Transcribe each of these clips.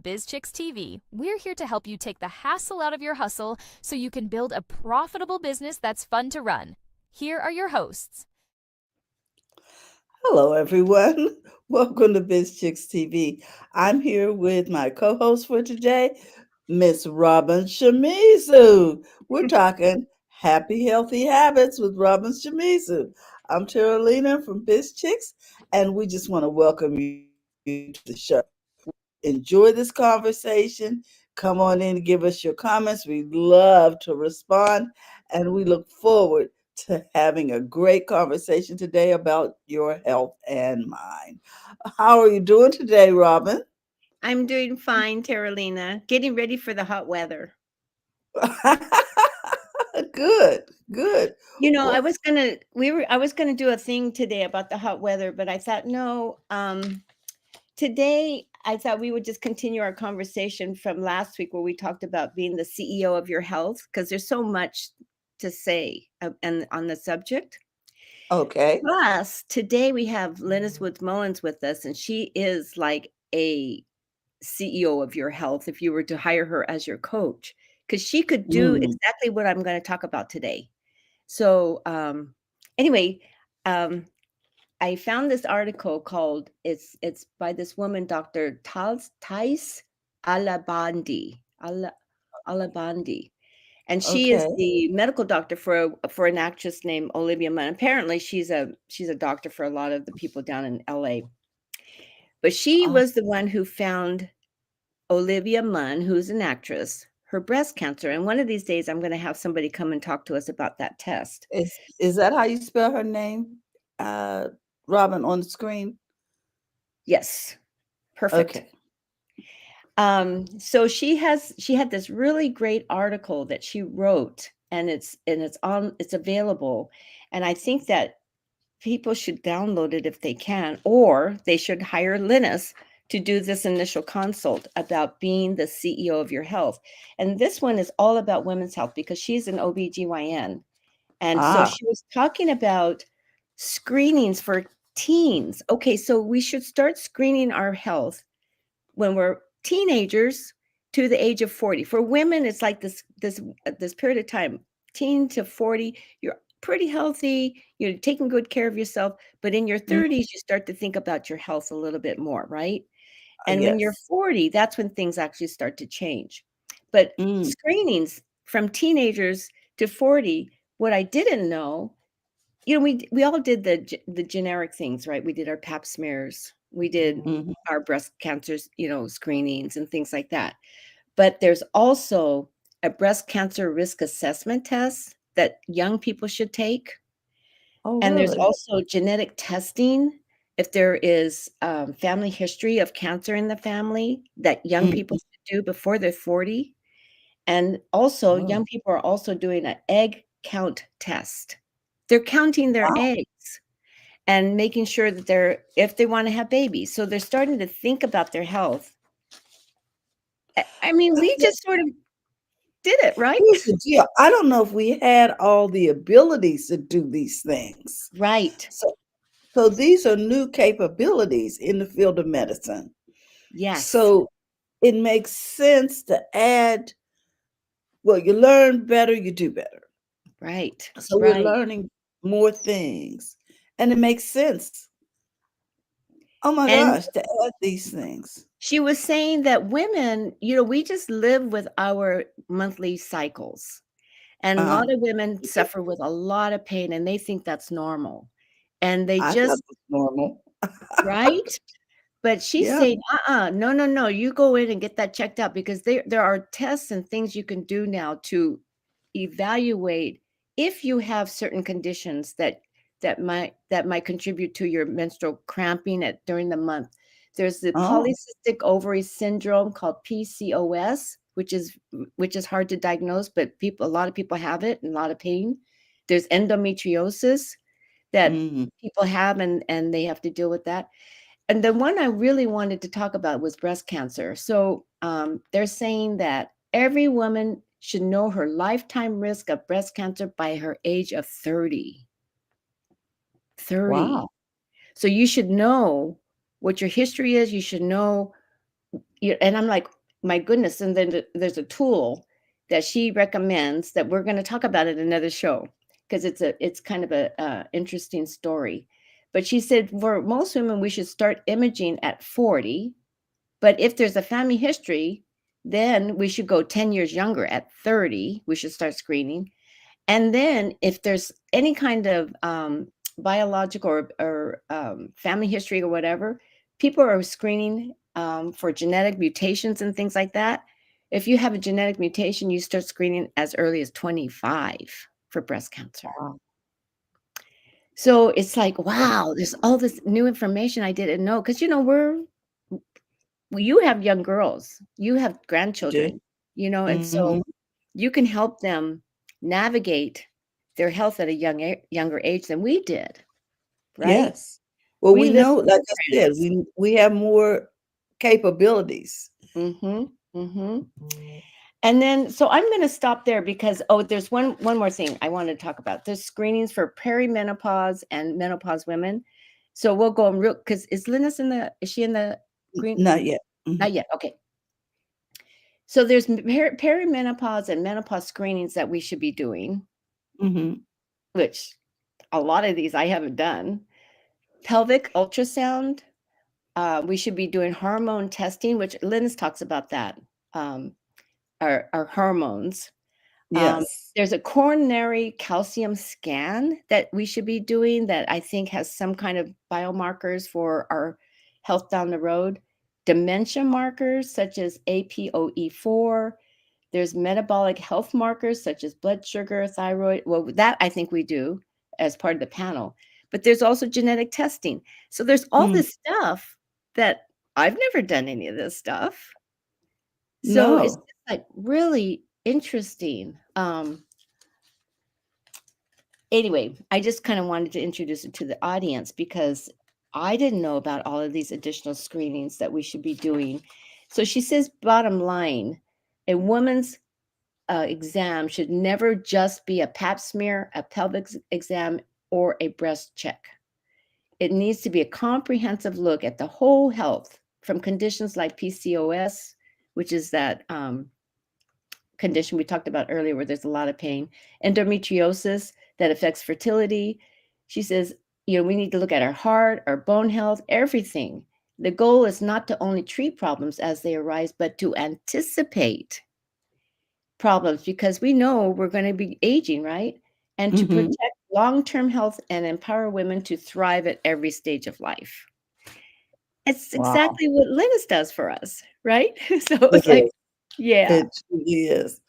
BizChicks TV. We're here to help you take the hassle out of your hustle so you can build a profitable business that's fun to run. Here are your hosts. Hello, everyone. Welcome to BizChicks TV. I'm here with my co-host for today, Miss Robin Shimizu. We're talking happy, healthy habits with Robin Shimizu. I'm Terralina from BizChicks, and we just want to welcome you to the show. Enjoy this conversation. Come on in and give us your comments. We love to respond, and we look forward to having a great conversation today about your health and mind. How are you doing today, Robin? I'm doing fine, Terralina. Getting ready for the hot weather. Good, good. You know, Well, I was gonna do a thing today about the hot weather, but I thought no. Today I thought we would just continue our conversation from last week where we talked about being the CEO of your health because there's so much to say and on the subject. okay. Plus, today we have Lynnis Woods-Mullins with us, and she is like a CEO of your health if you were to hire her as your coach, because she could do Mm. exactly what I'm going to talk about today. So, anyway, um, I found this article called it's by this woman, Dr. Thais Alabandi. Alabandi. And she is Okay. the medical doctor for an actress named Olivia Munn. Apparently, she's a doctor for a lot of the people down in LA. But she Uh, was the one who found Olivia Munn, who's an actress, her breast cancer. And one of these days, I'm going to have somebody come and talk to us about that test. is that how you spell her name, uh, Robin, on the screen? Yes, perfect. Okay. So she had this really great article that she wrote, and it's available. And I think that people should download it if they can, or they should hire Lynnis to do this initial consult about being the CEO of your health. And this one is all about women's health because she's an OBGYN. And so Ah, she was talking about screenings for teens. Okay, so we should start screening our health when we're teenagers to the age of 40. For women, it's like this period of time, teen to 40, you're pretty healthy, you're taking good care of yourself, but in your mhm, 30s you start to think about your health a little bit more, right? And when you're yes. 40, that's when things actually start to change. But Mm, screenings from teenagers to 40, what I didn't know, we all did the generic things, right? We did our pap smears, we did mhm. our breast cancers, screenings and things like that. But there's also a breast cancer risk assessment test that young people should take. Oh, And there's really? also genetic testing if there is family history of cancer in the family that young people Mhm. should do before they're 40. And also, Oh, young people are also doing an egg count test. They're counting their wow. eggs and making sure that if they want to have babies. So they're starting to think about their health. I mean, we Yeah, just sort of did it, right? here's the deal. I don't know if we had all the abilities to do these things. Right. So these are new capabilities in the field of medicine. Yes. So it makes sense to add, well, you learn better, you do better. Right. So we're Right. learning more things, and it makes sense. Oh my And gosh, to add these things. she was saying that women, we just live with our monthly cycles. And a Uh, lot of women yeah, suffer with a lot of pain and they think that's normal. And they I thought just, it was normal. right? But she's Yeah. saying, no, no, no, you go in and get that checked out because there are tests and things you can do now to evaluate if you have certain conditions that might contribute to your menstrual cramping during the month. There's the Oh. polycystic ovary syndrome called PCOS, which is hard to diagnose, but a lot of people have it and a lot of pain. There's endometriosis that Mhm. people have and they have to deal with that. And the one I really wanted to talk about was breast cancer. So they're saying that every woman should know her lifetime risk of breast cancer by her age of 30. 30. Wow. So you should know what your history is. You should know and I'm like, my goodness. And then there's a tool that she recommends that we're going to talk about in another show, because it's kind of a interesting story. But she said for most women, we should start imaging at 40. But if there's a family history, then we should go 10 years younger at 30. We should start screening. And then if there's any kind of biological or family history or whatever, people are screening for genetic mutations and things like that. If you have a genetic mutation, you start screening as early as 25 for breast cancer. Wow. So it's like, wow, there's all this new information I didn't know. Because, you have young girls, you have grandchildren, and so Mm-hmm. you can help them navigate their health at a younger age than we did, right? Yes. Well, We we lived know, through like I said, programs. we have more capabilities. Mm-hmm. Mm-hmm. And then, so I'm going to stop there because, there's one more thing I want to talk about. There's screenings for perimenopause and menopause women. So we'll go real, because is she in the green? Not yet. Not yet. Okay. So there's perimenopause and menopause screenings that we should be doing, Mm-hmm. which a lot of these I haven't done. Pelvic ultrasound. We should be doing hormone testing, which Lynnis talks about that. Our hormones. Yes. There's a coronary calcium scan that we should be doing that I think has some kind of biomarkers for our health down the road. Dementia markers such as APOE4. There's metabolic health markers such as blood sugar, thyroid. Well, that I think we do as part of the panel. But there's also genetic testing. So there's all Mm. this stuff that I've never done any of this stuff. So it's No. like really interesting. Anyway, I just kind of wanted to introduce it to the audience because I didn't know about all of these additional screenings that we should be doing. So she says, bottom line, a woman's exam should never just be a pap smear, a pelvic exam, or a breast check. It needs to be a comprehensive look at the whole health, from conditions like PCOS, which is that condition we talked about earlier where there's a lot of pain, endometriosis that affects fertility. She says, we need to look at our heart, our bone health, everything. The goal is not to only treat problems as they arise, but to anticipate problems, because we know we're going to be aging, right? And to Mm-hmm. protect long-term health and empower women to thrive at every stage of life. It's Wow. exactly what Lynnis does for us, right? So It it's like, is. yeah, It truly is.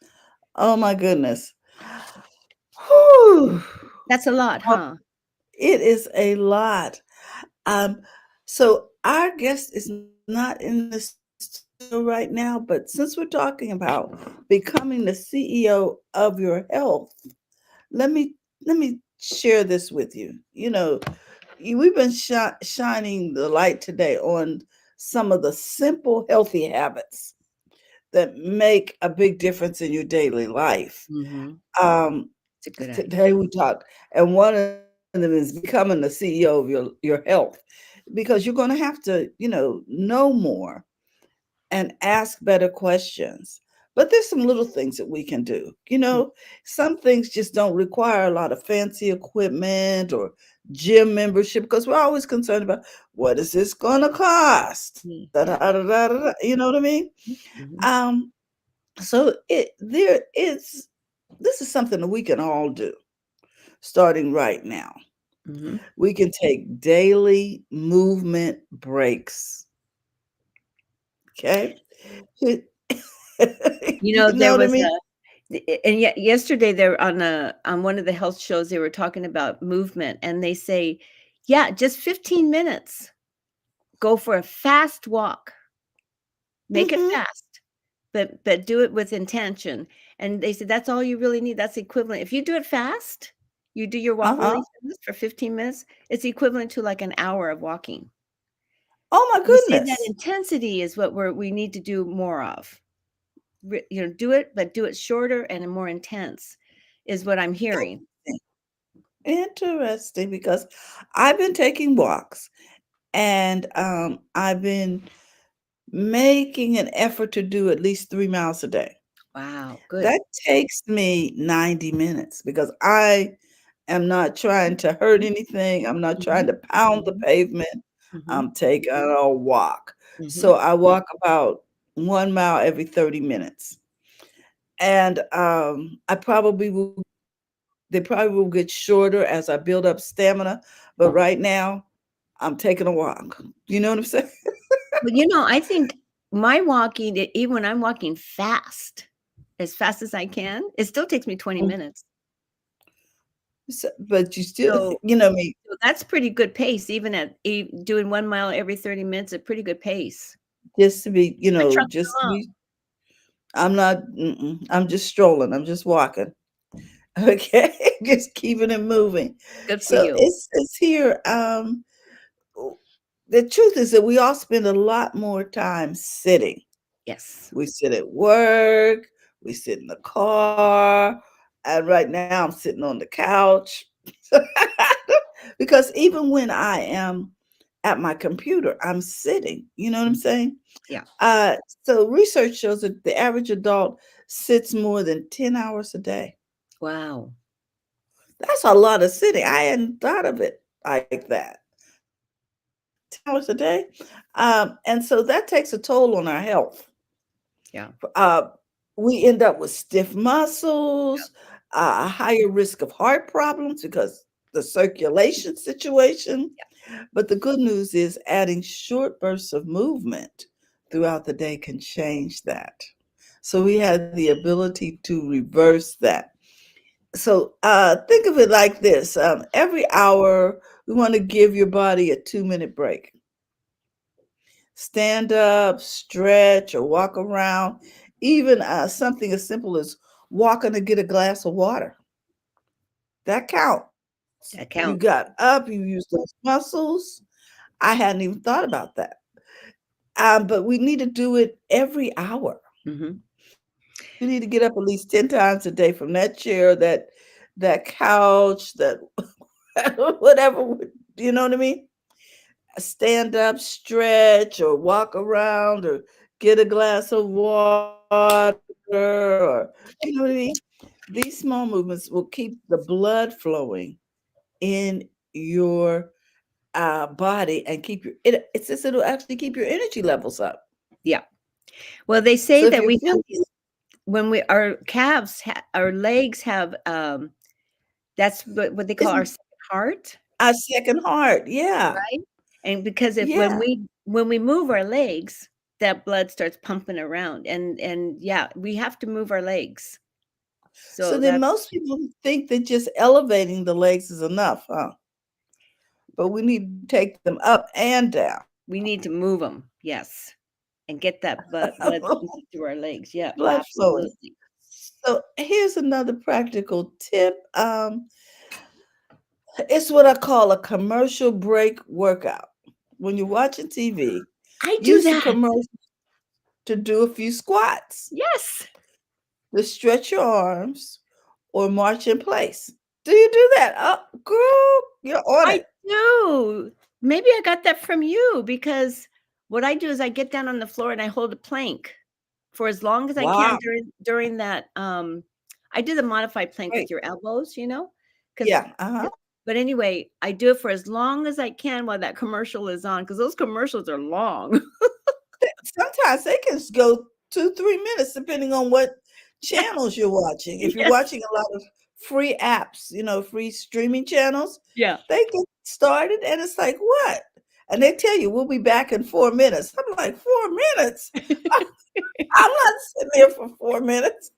Oh my goodness. Whew. that's a lot, Oh, huh? it is a lot. Um, so our guest is not in the studio right now, but since we're talking about becoming the CEO of your health, let me share this with you. We've been shining the light today on some of the simple healthy habits that make a big difference in your daily life. Mm-hmm. Um, It's a good idea. Today we talked, and one of them is becoming the CEO of your health, because you're going to have to, know more and ask better questions. But there's some little things that we can do. Some things just don't require a lot of fancy equipment or gym membership, because we're always concerned about what is this going to cost. Da, da, Yeah. da, da, da, da, you know what I mean? Mm-hmm. Um, so there is this is something that we can all do starting right now. Mm-hmm. We can take daily movement breaks. Okay. You know There what I was mean? and yet yesterday they were on one of the health shows, they were talking about movement, and they say, yeah, just 15 minutes. Go for a fast walk. Make it Mm-hmm. fast, but do it with intention. And they said that's all you really need. That's equivalent. If you do it fast, you do your walk Uh-huh. really fast for 15 minutes, it's equivalent to like an hour of walking. Oh my They say that goodness. intensity is what we need to do more of. Do it, but do it shorter and more intense, is what I'm hearing. Interesting, because I've been taking walks, and I've been making an effort to do at least 3 miles a day. Wow, good. That takes me 90 minutes because I am not trying to hurt anything. I'm not trying Mhm, to pound the mhm, pavement. mhm, I'm taking a walk. mhm. So I walk about 1 mile every 30 minutes. And I probably will, they probably will get shorter as I build up stamina. But right now, I'm taking a walk. You know what I'm saying? Well, I think my walking, even when I'm walking as fast as I can, it still takes me 20 minutes. So, but you still, So you know me, so that's pretty good pace, even at doing 1 mile every 30 minutes, a pretty good pace. just to be, You're trucking just to along. be, I'm not, I'm just strolling. I'm just walking. Okay, just keeping it moving. Good for So you. it's here. The truth is that we all spend a lot more time sitting. Yes. We sit at work, we sit in the car, and right now I'm sitting on the couch. Because even when I am at my computer, I'm sitting. You know what I'm Mm, saying? yeah. Uh, so research shows that the average adult sits more than 10 hours a day. Wow. That's a lot of sitting. I hadn't thought of it like that. 10 hours a day. And so that takes a toll on our health. Yeah. Uh, we end up with stiff muscles, a higher risk of heart problems because the circulation situation. But the good news is adding short bursts of movement throughout the day can change that. So we have the ability to reverse that. So think of it like this: every hour, we want to give your body a 2 minute break. Stand up, stretch, or walk around. Even something as simple as walking to get a glass of water. That counts. You That got counts. up, you used those muscles. I hadn't even thought about that. But we need to do it every hour. Mhm. You need to get up at least 10 times a day from that chair, that couch, that whatever, you know what I mean? Stand up, stretch, or walk around, or get a glass of water, or you know what I mean? These small movements will keep the blood flowing in your body and keep it's just, it'll actually keep your energy levels up. Yeah. Well, they say So if that you're we have feeling these when our legs have, that's what they call our isn't second heart, a second heart, yeah, right? And because if yeah. when we move our legs, that blood starts pumping around, and yeah, we have to move our legs. So So then that's most people think that just elevating the legs is enough, huh? But we need to take them up and down. we need to move them, yes, and get that blood pumping through our legs. Yeah, Blood flowing. absolutely. So here's another practical tip. It's what I call a commercial break workout. When you're watching TV, I do use the that. commercial to do a few squats, Yes, to stretch your arms, or march in place. Do you do that? Oh, girl, you're on I it. do. Maybe I got that from you because what I do is I get down on the floor and I hold a plank for as long as I can Wow. during that, I do the modified plank with Great. your elbows, because Yeah. Uh-huh. but anyway, I do it for as long as I can while that commercial is on because those commercials are long. Sometimes they can go 2, 3 minutes depending on what Yeah, channels you're watching. If you're yes, watching a lot of free apps, free streaming channels, yeah. they get started and it's like, what? And they tell you we'll be back in 4 minutes. I'm like, 4 minutes? I'm not sitting there for 4 minutes.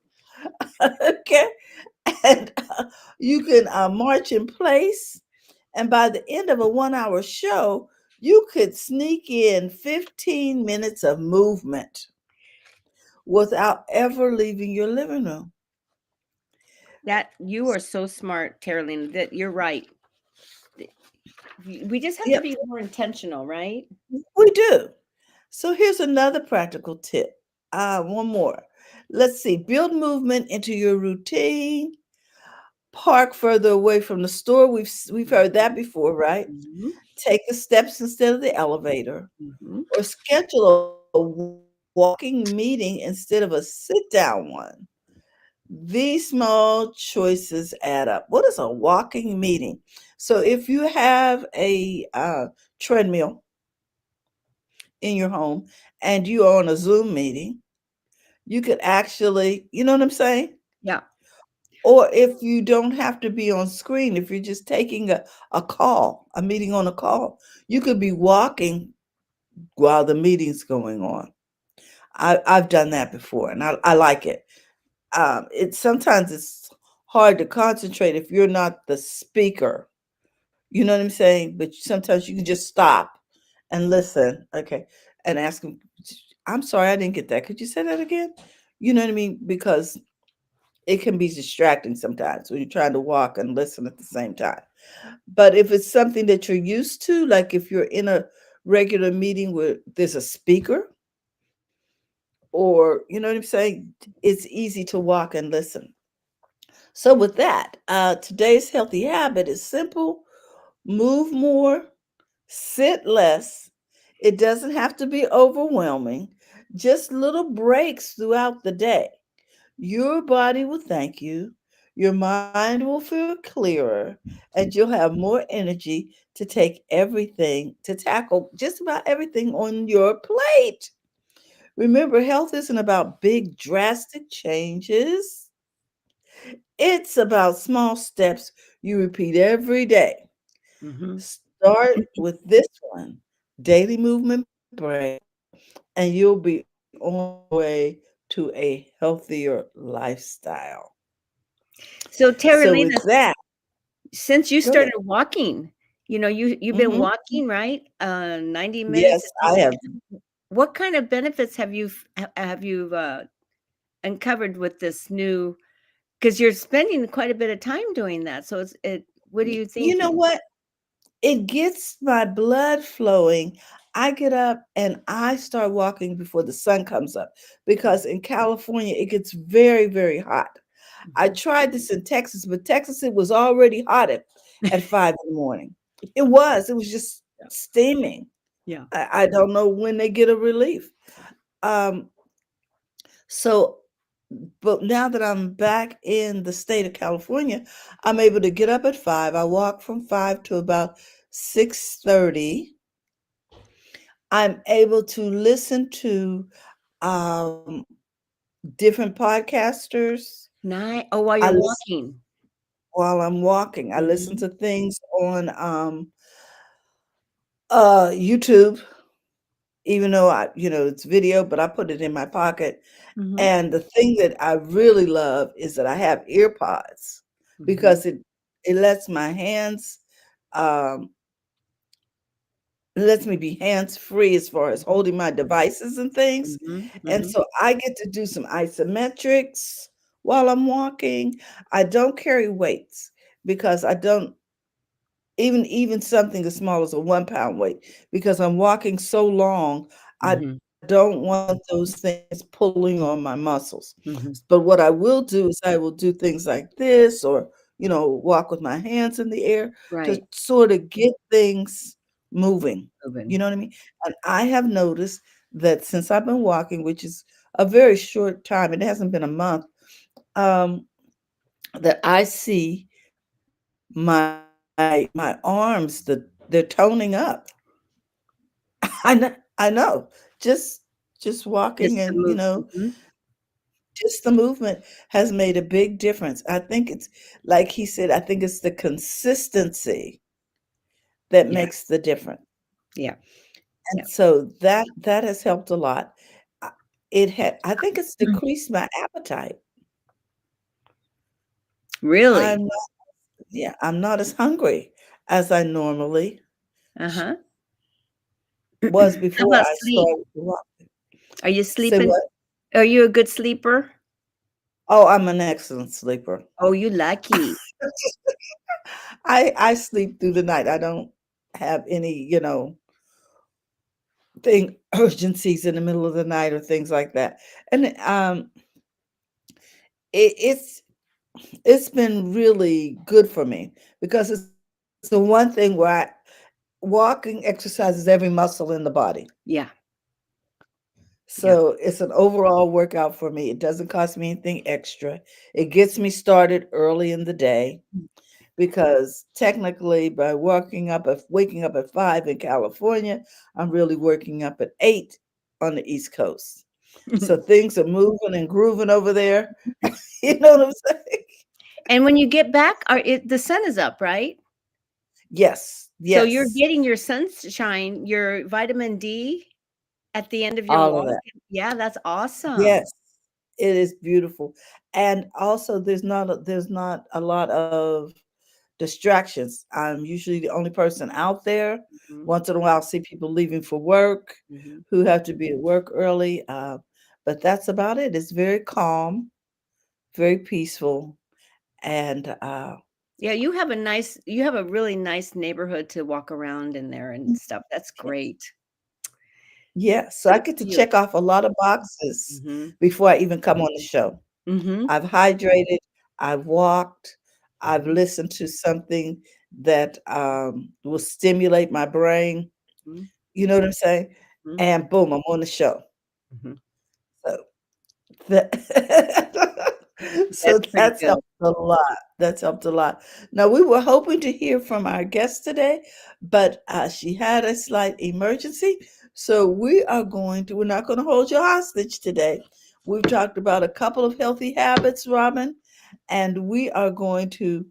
Okay. And you can march in place. And by the end of a 1 hour show, you could sneak in 15 minutes of movement without ever leaving your living room. That you are so smart, Carolyn, that you're right. We just have to Yep, be more intentional, right? we do. So here's another practical tip. One more. Let's see. Build movement into your routine. Park further away from the store. We've heard that before, right? Mhm, Take the steps instead of the elevator, mhm. or schedule walking meeting instead of a sit down one. These small choices add up. What is a walking meeting? So if you have a treadmill in your home and you are on a Zoom meeting, you could actually, you know what I'm saying? Yeah. Or if you don't have to be on screen, if you're just taking a call, a meeting on a call, you could be walking while the meeting's going on. I've done that before and I like it. It sometimes it's hard to concentrate if you're not the speaker. You know what I'm saying? But sometimes you can just stop and listen, okay, and ask them, "I'm sorry, I didn't get that. Could you say that again?" You know what I mean? Because it can be distracting sometimes when you're trying to walk and listen at the same time. But if it's something that you're used to, like if you're in a regular meeting where there's a speaker, or you know what I'm saying, it's easy to walk and listen. So with that, today's healthy habit is simple: move more, sit less. It doesn't have to be overwhelming, just little breaks throughout the day. Your body will thank you, your mind will feel clearer, and you'll have more energy to take everything, to tackle just about everything on your plate. Remember, health isn't about big, drastic changes. It's about small steps you repeat every day. Mm-hmm. Start with this one: daily movement break, and you'll be on your way to a healthier lifestyle. So So, Terry with Lynnis, that, since you go ahead. started walking, you've been Hmm. walking, right? 90 minutes Yes, at I least. have. What kind of benefits have you uncovered with this new? Because you're spending quite a bit of time doing that. So it's it. What are you You know thinking? what? It gets my blood flowing. I get up and I start walking before the sun comes up because in California it gets very, very hot. I Mhm. tried this in Texas, but Texas it was already hot at 5 in the morning. It was just Yeah. steaming. Yeah. I don't know when they get a relief. Um, so but now that I'm back in the state of California, I'm able to get up at 5. I walk from 5 to about 6:30. I'm able to listen to um, different podcasters. Nice. Oh, while I you're listen walking. while I'm walking. I listen Mhm. to things on YouTube, even though it's video, but I put it in my pocket. Mhm. And the thing that I really love is that I have ear pods Mhm. because it lets my hands um it lets me be hands free as far as holding my devices and things. Mhm. And Mhm. so I get to do some isometrics while I'm walking. I don't carry weights because I don't even something as small as a 1 pound weight, because I'm walking so long, I Mhm. don't want those things pulling on my muscles. But Mhm. what I will do is I will do things like this, or walk with my hands in the air to Right. sort of get things moving. You Moving. know what I mean? And I have noticed that since I've been walking, which is a very short time, it hasn't been a month, um, that I see my arms, they're toning up. I know. Just just walking Just and, to move. Mhm. just the movement has made a big difference. I think it's like he said, I think it's the consistency that Yeah. makes the difference. Yeah. And Yeah. so that has helped a lot. I I think it's Mm. decreased my appetite. Really? I'm not, yeah, I'm not as hungry as I normally Uh-huh. was How before about I sleep? started to walk. Are you Say sleeping? what? Are you a good sleeper? Oh, I'm an excellent sleeper. Oh, you lucky. I sleep through the night. I don't have any, thing urgencies in the middle of the night or things like that. And it's been really good for me because it's the one thing where walking exercises every muscle in the body. Yeah. Yeah. So it's an overall workout for me. It doesn't cost me anything extra. It gets me started early in the day because technically by waking up at 5 in California, I'm really working up at 8 on the East Coast. So things are moving and grooving over there. You know what I'm saying? And when you get back, the sun is up, right? Yes, So you're yes, getting your sunshine, your vitamin D at the end of your all of walk. that. Yeah, that's awesome. Yes, it is beautiful. And also there's not a lot of distractions. I'm usually the only person out there. Mhm, Once in a while, I'll see people leaving for work mhm. who have to be at work early. But that's about it. It's very calm, very peaceful. And Yeah, you have a really nice neighborhood to walk around in there and stuff. That's great. yeah, so I Good get for to you. check off a lot of boxes Mhm, before I even come on the show. mhm, I've hydrated, I've walked, I've mhm, listened to something that will stimulate my brain. mhm, You know what I'm saying? mhm, And boom, I'm on the show. mhm. So that so That's pretty that's good. helped a lot. That's helped a lot. Now we were hoping to hear from our guest today, but she had a slight emergency. So we're not going to hold you hostage today. We've talked about a couple of healthy habits, Robin, and we are going to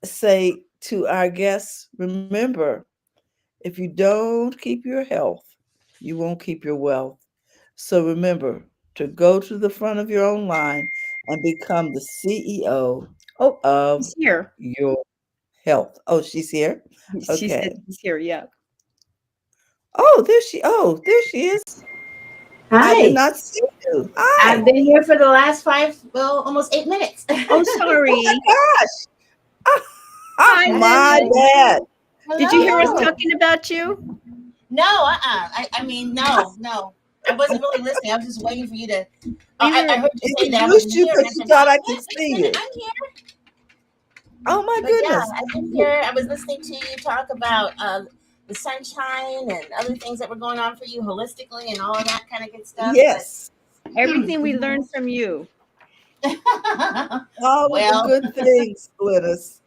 say to our guests, remember, if you don't keep your health, you won't keep your wealth. So remember to go to the front of your own line and become the CEO Oh, of she's here. your health. Oh, she's here? She said Okay. she's here, yeah. There she is. I did Hi. not see you. I've Hi. been here for the last almost 8 minutes. Oh, Oh my sorry. gosh. Oh, Hi, That's my Lynnis. okay. bad. Did you Hello, hear us hello. Hello. talking about you? No, I mean, no, no. I wasn't really listening. I was just waiting for you to. We I were heard you say that I Introduced wasn't you here, and because I she said, thought I wait, could wait a see minute, you. I'm here. Oh my But yeah, goodness. I've been here. I was listening to you talk about the sunshine and other things that were going on for you holistically and all of that kind of good stuff. But Yes. everything we learned from you. All of the well, good things, Glynis.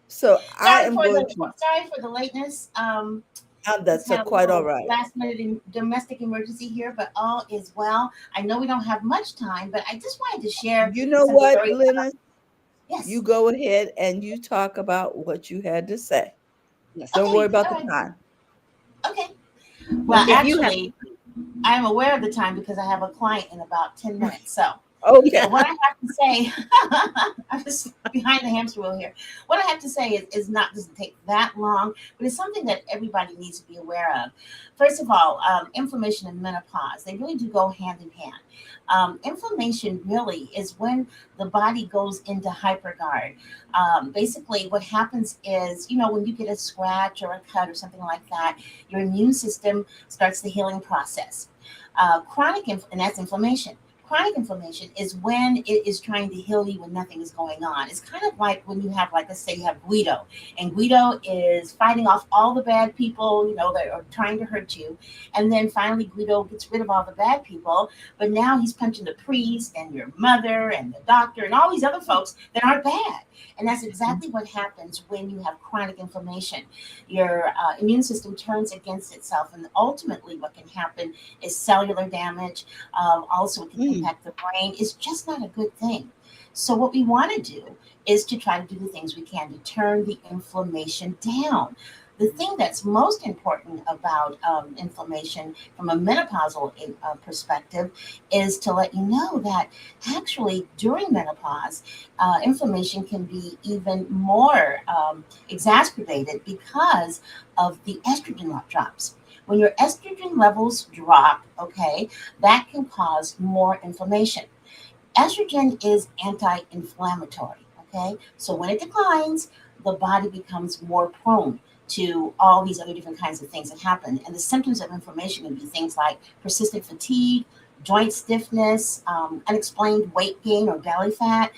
So I am going to, sorry for the lateness. Just that's had a quite all little right. last minute domestic emergency here, but all is well. I know we don't have much time, but I just wanted to share You know something what, very, Lynnis? You yes. go ahead and you talk about what you had to say. Yes. Don't worry Okay. about All the right. time. Okay. Well, Well, if you have actually, I am aware of the time because I have a client in about 10 minutes. So, yeah. Okay. what I have to say, I'm just behind the hamster wheel here. What I have to say is not doesn't take that long, but it's something that everybody needs to be aware of. First of all, inflammation and menopause, they really do go hand in hand. Inflammation really is when the body goes into hyperguard. Basically, what happens is, when you get a scratch or a cut or something like that, your immune system starts the healing process. And that's inflammation. Chronic inflammation is when it is trying to heal you when nothing is going on. It's kind of like when you have, like, let's say you have Guido, and Guido is fighting off all the bad people, that are trying to hurt you. And then finally, Guido gets rid of all the bad people, but now he's punching the priest and your mother and the doctor and all these other folks that aren't bad. And that's exactly what happens when you have chronic inflammation. Your immune system turns against itself, and ultimately, what can happen is cellular damage. Also, it can Mm. impact the brain. It's just not a good thing. So, what we want to do is to try to do the things we can to turn the inflammation down. The thing that's most important about inflammation from a menopausal perspective is to let you know that actually during menopause, inflammation can be even more exacerbated because of the estrogen drops. When your estrogen levels drop, okay, that can cause more inflammation. Estrogen is anti-inflammatory, okay? So when it declines, the body becomes more prone to all these other different kinds of things that happen. And the symptoms of inflammation can be things like persistent fatigue, joint stiffness, unexplained weight gain or belly fat,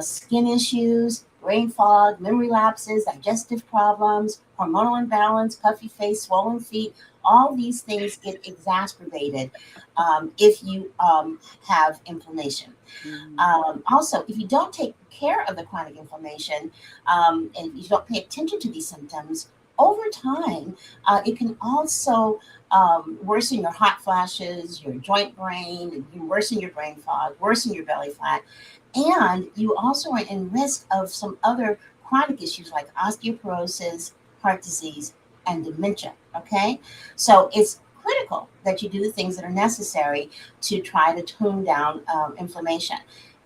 skin issues, brain fog, memory lapses, digestive problems, hormonal imbalance, puffy face, swollen feet, All these things get exacerbated if you have inflammation. Also, if you don't take care of the chronic inflammation and you don't pay attention to these symptoms, over time, it can also worsen your hot flashes, your joint brain, worsen your brain fog, worsen your belly fat, and you also are in risk of some other chronic issues like osteoporosis, heart disease, and dementia. Okay, so it's critical that you do the things that are necessary to try to tone down inflammation.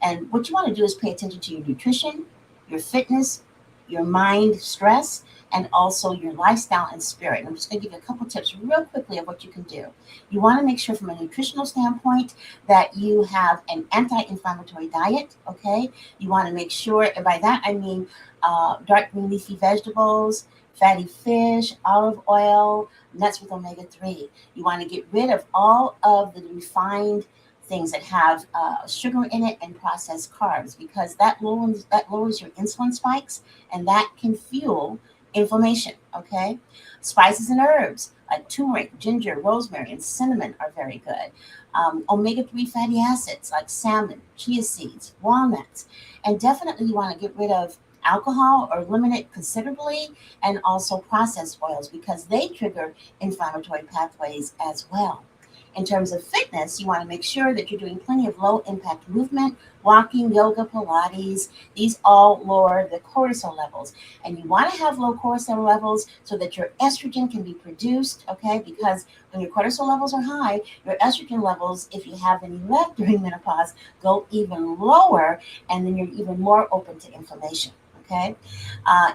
And what you want to do is pay attention to your nutrition, your fitness, your mind stress, and also your lifestyle and spirit. And I'm just going to give you a couple tips real quickly of what you can do. You want to make sure from a nutritional standpoint that you have an anti-inflammatory diet, okay? You want to make sure, and by that I mean dark green leafy vegetables, fatty fish, olive oil, nuts with omega-3. You want to get rid of all of the refined things that have sugar in it and processed carbs, because that lowers your insulin spikes, and that can fuel inflammation. Okay, spices and herbs like turmeric, ginger, rosemary, and cinnamon are very good. Omega-3 fatty acids like salmon, chia seeds, walnuts, and definitely you want to get rid of alcohol or limit it considerably, and also processed oils because they trigger inflammatory pathways as well. In terms of fitness, you want to make sure that you're doing plenty of low impact movement, walking, yoga, Pilates. These all lower the cortisol levels. And you want to have low cortisol levels so that your estrogen can be produced, okay? Because when your cortisol levels are high, your estrogen levels, if you have any left during menopause, go even lower, and then you're even more open to inflammation. Okay.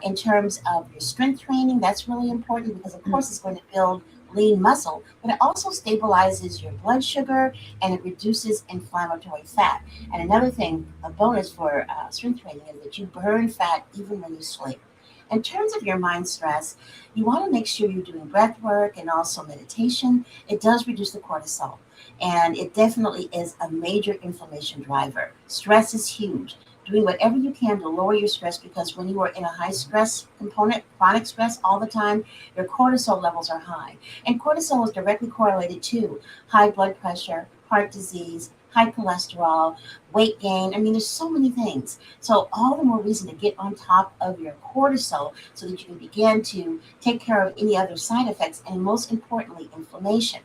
In terms of your strength training, that's really important because, of course, it's going to build lean muscle, but it also stabilizes your blood sugar and it reduces inflammatory fat. And another thing, a bonus for strength training, is that you burn fat even when you sleep. In terms of your mind stress, you want to make sure you're doing breath work and also meditation. It does reduce the cortisol, and it definitely is a major inflammation driver. Stress is huge. Doing whatever you can to lower your stress, because when you are in a high stress component, chronic stress all the time, your cortisol levels are high. And cortisol is directly correlated to high blood pressure, heart disease, high cholesterol, weight gain. I mean, there's so many things. So all the more reason to get on top of your cortisol so that you can begin to take care of any other side effects, and most importantly, inflammation.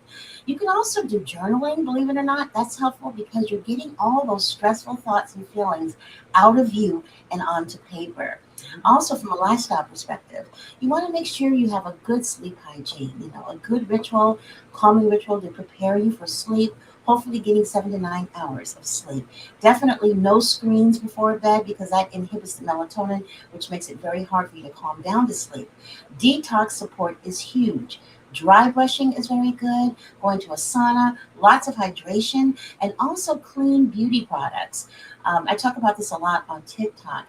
You can also do journaling, believe it or not. That's helpful because you're getting all those stressful thoughts and feelings out of you and onto paper. Also, from a lifestyle perspective, you want to make sure you have a good sleep hygiene, a good ritual, calming ritual to prepare you for sleep, hopefully getting 7 to 9 hours of sleep. Definitely no screens before bed because that inhibits the melatonin, which makes it very hard for you to calm down to sleep. Detox support is huge. Dry brushing is very good, going to a sauna, lots of hydration, and also clean beauty products. I talk about this a lot on TikTok,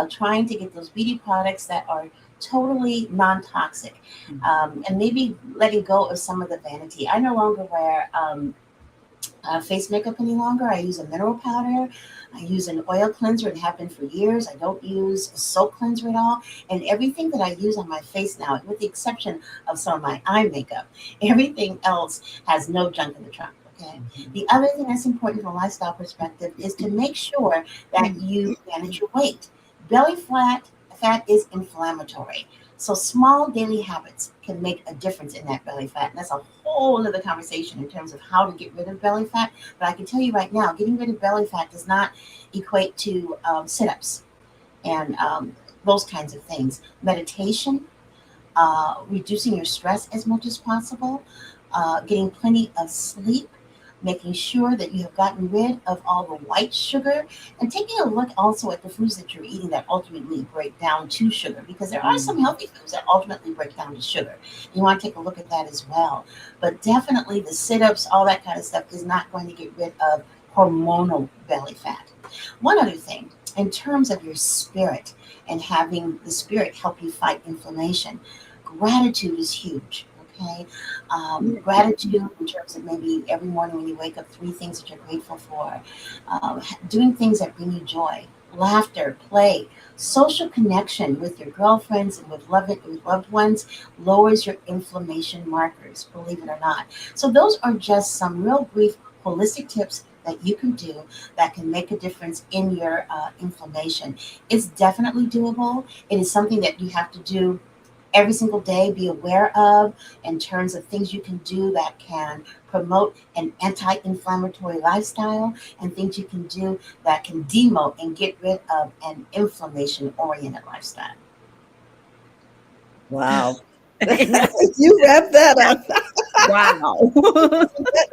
trying to get those beauty products that are totally non-toxic, and maybe letting go of some of the vanity. I no longer wear face makeup any longer. I use a mineral powder. I use an oil cleanser and have been for years. I don't use a soap cleanser at all. And everything that I use on my face now, with the exception of some of my eye makeup, everything else has no junk in the trunk. Okay. The other thing that's important from a lifestyle perspective is to make sure that you manage your weight. Belly fat is inflammatory. So small daily habits can make a difference in that belly fat. And that's a whole other conversation in terms of how to get rid of belly fat. But I can tell you right now, getting rid of belly fat does not equate to sit-ups and those kinds of things. Meditation, reducing your stress as much as possible, getting plenty of sleep, making sure that you have gotten rid of all the white sugar, and taking a look also at the foods that you're eating that ultimately break down to sugar, because there are some healthy foods that ultimately break down to sugar. You want to take a look at that as well. But definitely the sit-ups, all that kind of stuff is not going to get rid of hormonal belly fat. One other thing, in terms of your spirit and having the spirit help you fight inflammation, gratitude is huge. Okay. Gratitude in terms of maybe every morning when you wake up, 3 things that you're grateful for, doing things that bring you joy, laughter, play, social connection with your girlfriends and with loved ones lowers your inflammation markers, believe it or not. So those are just some real brief holistic tips that you can do that can make a difference in your inflammation. It's definitely doable. It is something that you have to do every single day, be aware of in terms of things you can do that can promote an anti-inflammatory lifestyle, and things you can do that can demote and get rid of an inflammation-oriented lifestyle. Wow. Amen. You wrap that up. Wow.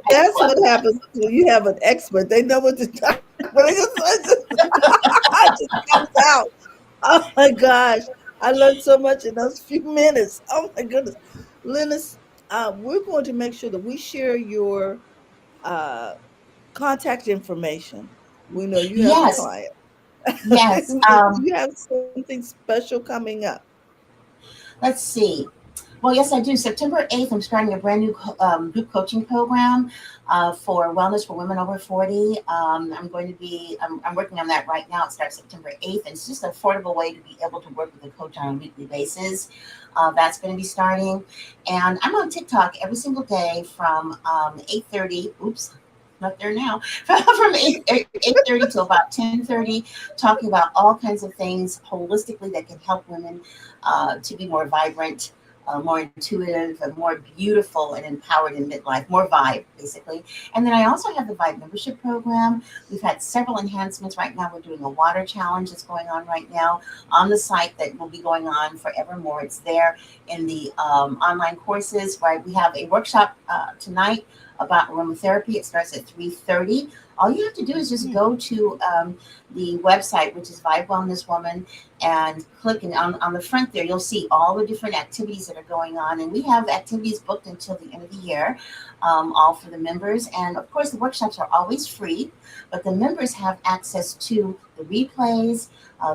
That's what happens when you have an expert. They know what to talk about. It just comes out. Oh my gosh. I learned so much in those few minutes. Oh my goodness. Lynnis, we're going to make sure that we share your uh, contact information. We know you have a Yes, client. yes. You have something special coming up. Let's see. Well, yes, I do. September 8th, I'm starting a brand new group coaching program for wellness for women over 40. I'm working on that right now. It starts September 8th. And it's just an affordable way to be able to work with a coach on a weekly basis. That's going to be starting. And I'm on TikTok every single day from 8:30. Oops. Not there now. From 8:30 to about 10:30, talking about all kinds of things holistically that can help women to be more vibrant, more intuitive, and more beautiful and empowered in midlife, more vibe, basically. And then I also have the Vibe membership program. We've had several enhancements. Right now, we're doing a water challenge that's going on right now on the site that will be going on forevermore. It's there in the online courses, right? We have a workshop tonight about aromatherapy. It starts at 3:30. All you have to do is just go to the website, which is Vibe Wellness Woman, and click, and on the front there, you'll see all the different activities that are going on. And we have activities booked until the end of the year, all for the members. And of course, the workshops are always free, but the members have access to the replays,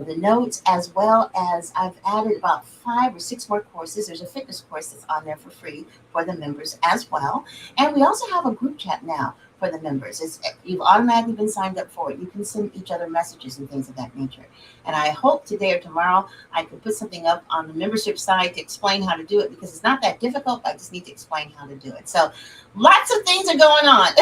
the notes, as well as I've added about 5 or 6 more courses. There's a fitness course that's on there for free for the members as well. And we also have a group chat now for the members. You've automatically been signed up for it. You can send each other messages and things of that nature. And I hope today or tomorrow I can put something up on the membership side to explain how to do it, because it's not that difficult. I just need to explain how to do it. So lots of things are going on.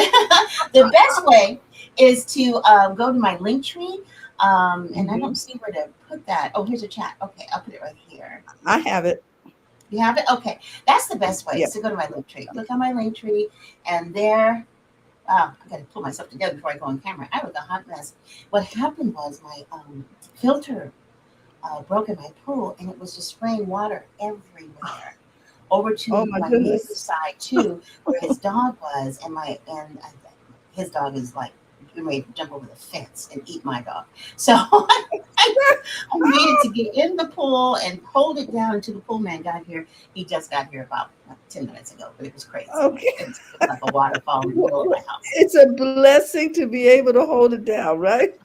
The best way is to go to my link tree. And I don't see where to put that. Oh, here's a chat. Okay, I'll put it right here. I have it. You have it? Okay. That's the best way, Yeah. is to go to my link tree. Click on my link tree, and there, I got to pull myself together before I go on camera. I was a hot mess. What happened was my filter broke in my pool, and it was just spraying water everywhere over to Oh my my goodness. neighbor's side too, where his dog was, and his dog is like getting ready to jump over the fence and eat my dog. So I needed to get in the pool and hold it down until the pool man got here. He just got here about 10 minutes ago, but it was crazy. Okay. It was like a waterfall in the middle of my house. It's a blessing to be able to hold it down, right?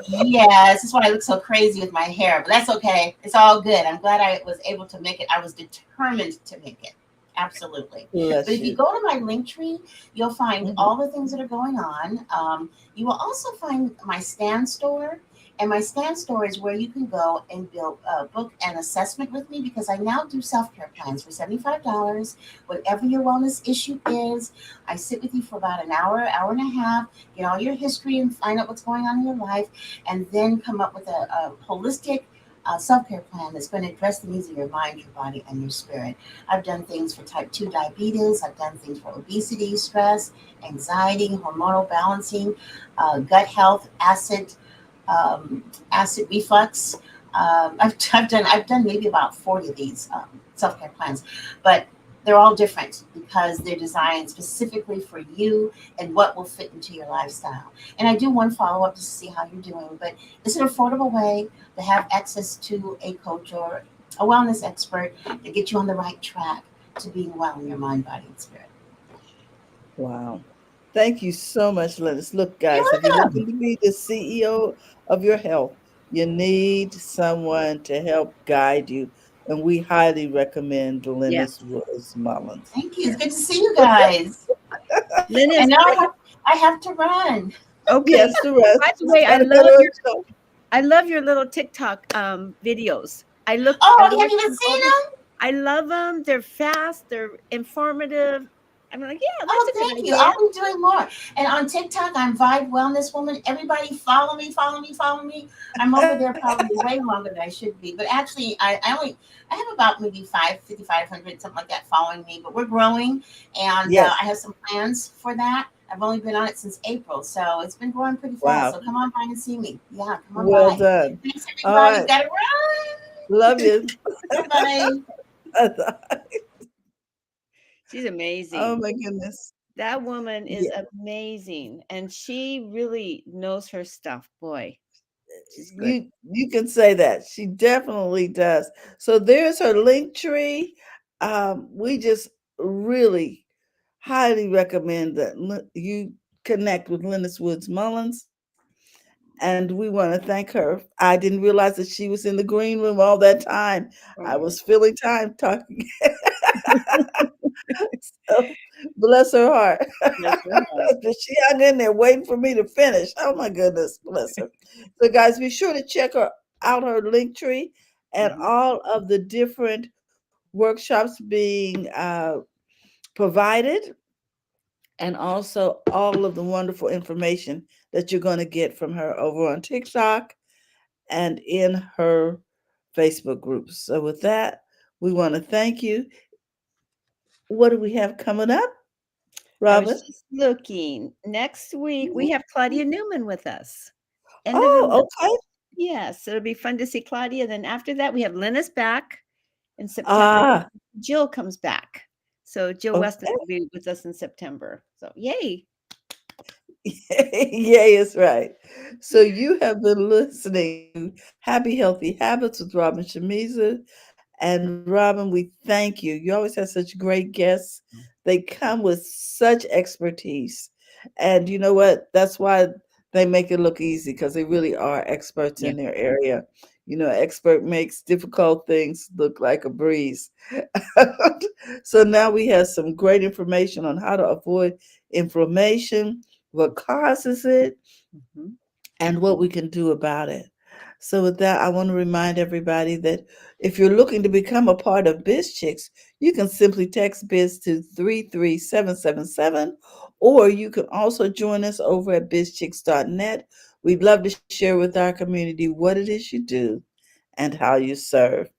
Yeah, this is why I look so crazy with my hair, but that's okay. It's all good. I'm glad I was able to make it. I was determined to make it. Absolutely. Bless But if you you. go to my link tree, you'll find Mhm. all the things that are going on. You will also find my stand store. And my stand store is where you can go and book an assessment with me, because I now do self-care plans for $75. Whatever your wellness issue is, I sit with you for about an hour, hour and a half, get all your history and find out what's going on in your life, and then come up with a holistic self-care plan that's going to address the needs of your mind, your body, and your spirit. I've done things for type 2 diabetes. I've done things for obesity, stress, anxiety, hormonal balancing, gut health, acid reflux. I've done maybe about 40 of these self-care plans, but they're all different because they're designed specifically for you and what will fit into your lifestyle. And I do one follow-up to see how you're doing, but it's an affordable way to have access to a coach or a wellness expert to get you on the right track to being well in your mind, body, and spirit. Wow. Thank you so much, Lynnis. Look, You're guys, if you're welcome. looking to be the CEO of your health, you need someone to help guide you. And we highly recommend Yeah. Lynnis Woods-Mullins. Thank you. It's good to see you guys. Lynnis, And now I have to run. okay. Yes, the rest. By the She's way, I got to go love to your a show. I love your little TikTok videos. I look. Oh, I have you watch even them all seen the. them? I love them. They're fast. They're informative. I'm like, yeah, that's Oh, a good thank you. idea. I'll be doing more. And on TikTok, I'm Vibe Wellness Woman. Everybody follow me, follow me, follow me. I'm over there probably way longer than I should be. But actually, I have about maybe 5,500, something like that following me. But we're growing, and Yes. I have some plans for that. I've only been on it since April, so it's been growing pretty fast. Wow. So come on by and see me. Yeah, come on Well by. done. Thanks, All everybody. right. Gotta run. Love you. Bye bye. She's Oh amazing. my goodness. That woman is Yeah. amazing, and she really knows her stuff. Boy, she's good. You can say that. She definitely does. So there's her link tree. We just really highly recommend that you connect with Lynnis Woods-Mullins. And we want to thank her. I didn't realize that she was in the green room all that time. I Oh, was filling time talking. So, bless her heart. bless her heart. But she hung in there waiting for me to finish. Oh my goodness, bless her. So, guys, be sure to check her out, her link tree, and Mhm. all of the different workshops being provided, and also all of the wonderful information that you're going to get from her over on TikTok and in her Facebook groups. So, with that, we want to thank you. What do we have coming up, I was Robin? just looking. Next week we have Claudia Newman with us. End of the month. Oh, okay. Yes, it'll be fun to see Claudia. Then after that, we have Lynnis back in September. Ah, Jill comes back. So Jill Weston okay. will be with us in September. So yay. Yay is right. So you have been listening to Happy Healthy Habits with Robin Shimizu. And Robin, we thank you. You always have such great guests. They come with such expertise. And you know what? That's why they make it look easy, because they really are experts Yeah. in their area. You know, expert makes difficult things look like a breeze. So now we have some great information on how to avoid inflammation, what causes it, Mhm. and what we can do about it. So, with that, I want to remind everybody that if you're looking to become a part of BizChicks, you can simply text Biz to 33777, or you can also join us over at bizchicks.net. We'd love to share with our community what it is you do and how you serve.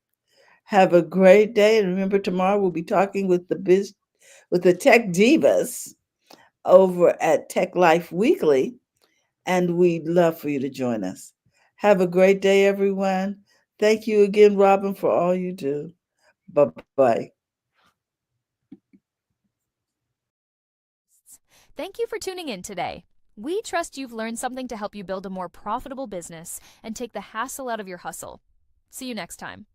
Have a great day, and remember, tomorrow we'll be talking with the tech divas over at Tech Life Weekly, and we'd love for you to join us. Have a great day, everyone. Thank you again, Robin, for all you do. Bye bye. Thank you for tuning in today. We trust you've learned something to help you build a more profitable business and take the hassle out of your hustle. See you next time.